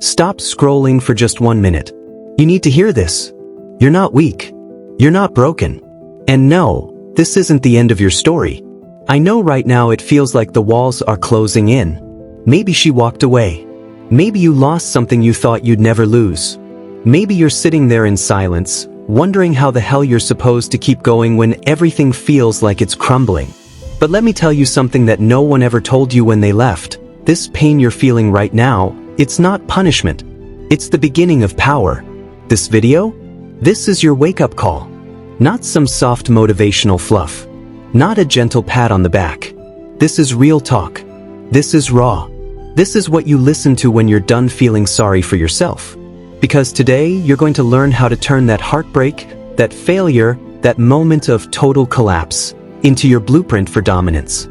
Stop scrolling for just 1 minute. You need to hear this. You're not weak. You're not broken. And no, this isn't the end of your story. I know right now it feels like the walls are closing in. Maybe she walked away. Maybe you lost something you thought you'd never lose. Maybe you're sitting there in silence, wondering how the hell you're supposed to keep going when everything feels like it's crumbling. But let me tell you something that no one ever told you when they left. This pain you're feeling right now, it's not punishment. It's the beginning of power. This video? This is your wake-up call. Not some soft motivational fluff. Not a gentle pat on the back. This is real talk. This is raw. This is what you listen to when you're done feeling sorry for yourself. Because today, you're going to learn how to turn that heartbreak, that failure, that moment of total collapse, into your blueprint for dominance.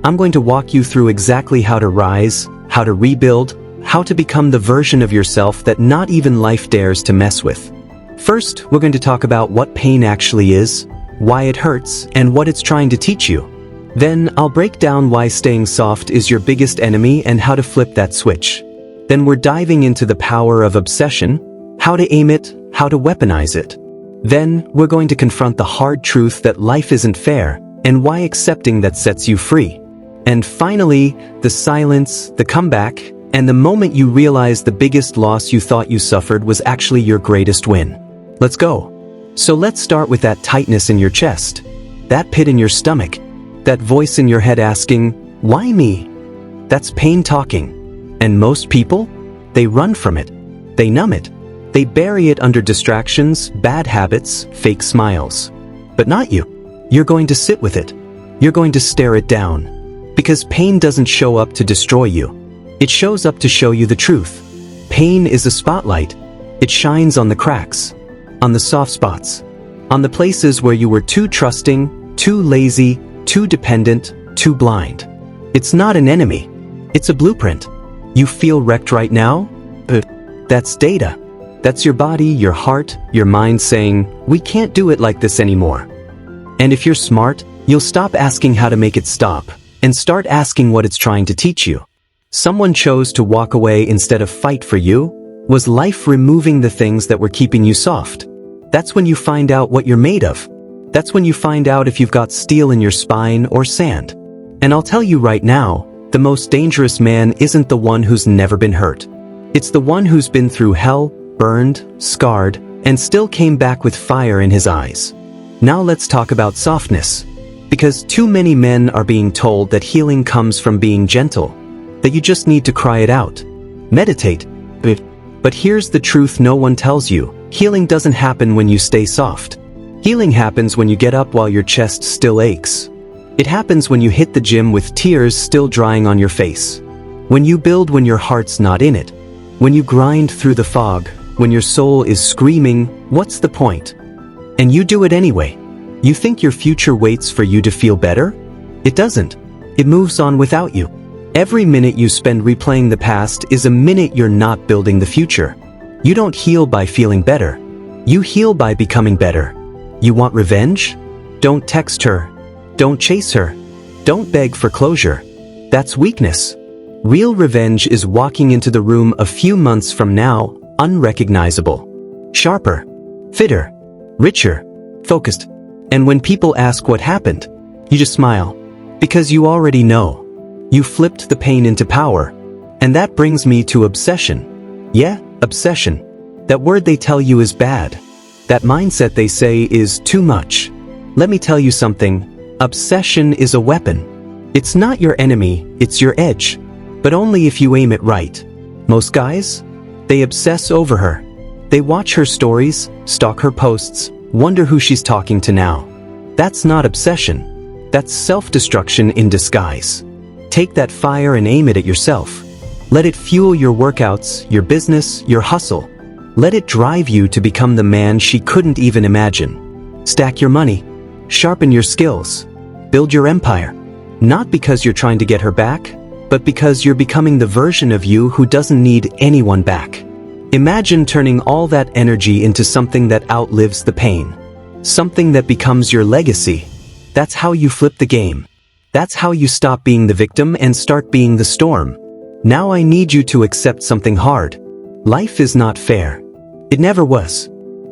I'm going to walk you through exactly how to rise, how to rebuild, how to become the version of yourself that not even life dares to mess with. First, we're going to talk about what pain actually is, why it hurts, and what it's trying to teach you. Then, I'll break down why staying soft is your biggest enemy and how to flip that switch. Then we're diving into the power of obsession, how to aim it, how to weaponize it. Then, we're going to confront the hard truth that life isn't fair, and why accepting that sets you free. And finally, the silence, the comeback, and the moment you realize the biggest loss you thought you suffered was actually your greatest win. Let's go. So let's start with that tightness in your chest, that pit in your stomach, that voice in your head asking, why me? That's pain talking. And most people, they run from it. They numb it. They bury it under distractions, bad habits, fake smiles. But not you. You're going to sit with it. You're going to stare it down. Because pain doesn't show up to destroy you. It shows up to show you the truth. Pain is a spotlight. It shines on the cracks, on the soft spots, on the places where you were too trusting, too lazy, too dependent, too blind. It's not an enemy. It's a blueprint. You feel wrecked right now? That's data. That's your body, your heart, your mind saying, we can't do it like this anymore. And if you're smart, you'll stop asking how to make it stop and start asking what it's trying to teach you. Someone chose to walk away instead of fight for you. Was life removing the things that were keeping you soft? That's when you find out what you're made of. That's when you find out if you've got steel in your spine or sand. And I'll tell you right now, the most dangerous man isn't the one who's never been hurt. It's the one who's been through hell, burned, scarred, and still came back with fire in his eyes. Now let's talk about softness. Because too many men are being told that healing comes from being gentle, that you just need to cry it out. Meditate. But here's the truth no one tells you. Healing doesn't happen when you stay soft. Healing happens when you get up while your chest still aches. It happens when you hit the gym with tears still drying on your face. When you build when your heart's not in it. When you grind through the fog, when your soul is screaming, what's the point? And you do it anyway. You think your future waits for you to feel better? It doesn't. It moves on without you. Every minute you spend replaying the past is a minute you're not building the future. You don't heal by feeling better. You heal by becoming better. You want revenge? Don't text her. Don't chase her. Don't beg for closure. That's weakness. Real revenge is walking into the room a few months from now, unrecognizable. Sharper. Fitter. Richer. Focused. And when people ask what happened, you just smile. Because you already know. You flipped the pain into power. And that brings me to obsession. Yeah, obsession. That word they tell you is bad. That mindset they say is too much. Let me tell you something. Obsession is a weapon. It's not your enemy, it's your edge. But only if you aim it right. Most guys? They obsess over her. They watch her stories, stalk her posts, wonder who she's talking to now. That's not obsession. That's self-destruction in disguise. Take that fire and aim it at yourself. Let it fuel your workouts, your business, your hustle. Let it drive you to become the man she couldn't even imagine. Stack your money. Sharpen your skills. Build your empire. Not because you're trying to get her back, but because you're becoming the version of you who doesn't need anyone back. Imagine turning all that energy into something that outlives the pain. Something that becomes your legacy. That's how you flip the game. That's how you stop being the victim and start being the storm. Now I need you to accept something hard. Life is not fair. It never was.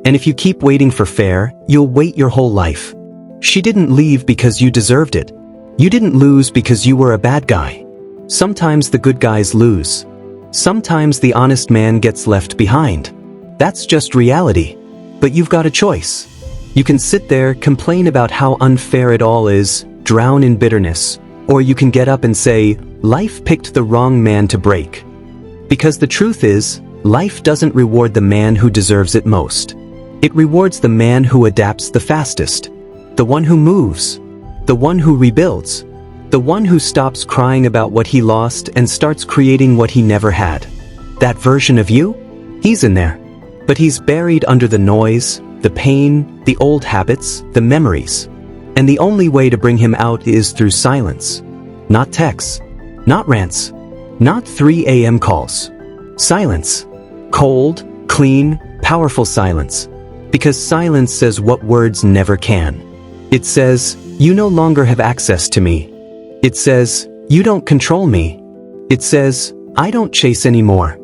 And if you keep waiting for fair, you'll wait your whole life. She didn't leave because you deserved it. You didn't lose because you were a bad guy. Sometimes the good guys lose. Sometimes the honest man gets left behind. That's just reality. But you've got a choice. You can sit there, complain about how unfair it all is, drown in bitterness, or you can get up and say, life picked the wrong man to break. Because the truth is, life doesn't reward the man who deserves it most. It rewards the man who adapts the fastest, the one who moves, the one who rebuilds, the one who stops crying about what he lost and starts creating what he never had. That version of you? He's in there. But he's buried under the noise, the pain, the old habits, the memories. And the only way to bring him out is through silence. Not texts, not rants, not 3 a.m. calls. Silence. Cold, clean, powerful silence. Because silence says what words never can. It says, you no longer have access to me. It says, you don't control me. It says, I don't chase anymore.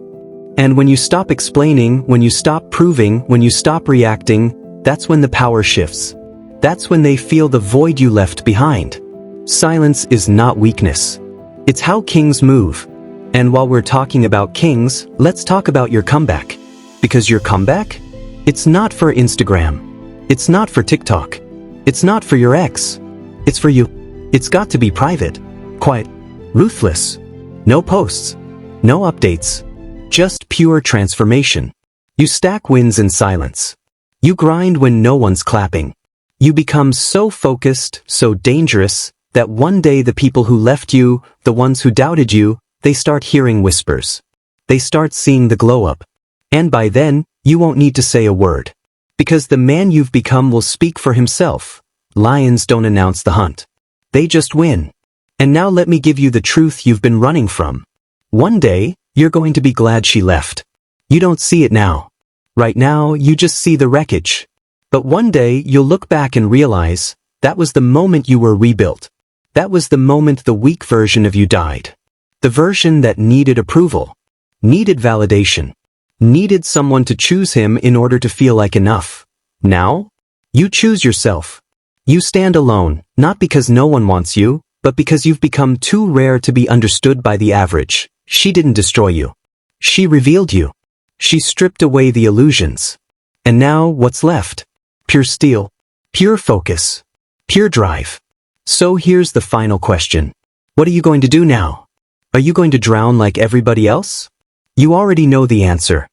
And when you stop explaining, when you stop proving, when you stop reacting, that's when the power shifts. That's when they feel the void you left behind. Silence is not weakness. It's how kings move. And while we're talking about kings, let's talk about your comeback. Because your comeback? It's not for Instagram. It's not for TikTok. It's not for your ex. It's for you. It's got to be private, quiet, ruthless. No posts, no updates. Just pure transformation. You stack wins in silence. You grind when no one's clapping. You become so focused, so dangerous, that one day the people who left you, the ones who doubted you, they start hearing whispers. They start seeing the glow up. And by then, you won't need to say a word. Because the man you've become will speak for himself. Lions don't announce the hunt. They just win. And now let me give you the truth you've been running from. One day, you're going to be glad she left. You don't see it now. Right now, you just see the wreckage. But one day, you'll look back and realize, that was the moment you were rebuilt. That was the moment the weak version of you died. The version that needed approval, needed validation, needed someone to choose him in order to feel like enough. Now, you choose yourself. You stand alone, not because no one wants you, but because you've become too rare to be understood by the average. She didn't destroy you. She revealed you. She stripped away the illusions. And now, what's left? Pure steel. Pure focus. Pure drive. So here's the final question. What are you going to do now? Are you going to drown like everybody else? You already know the answer.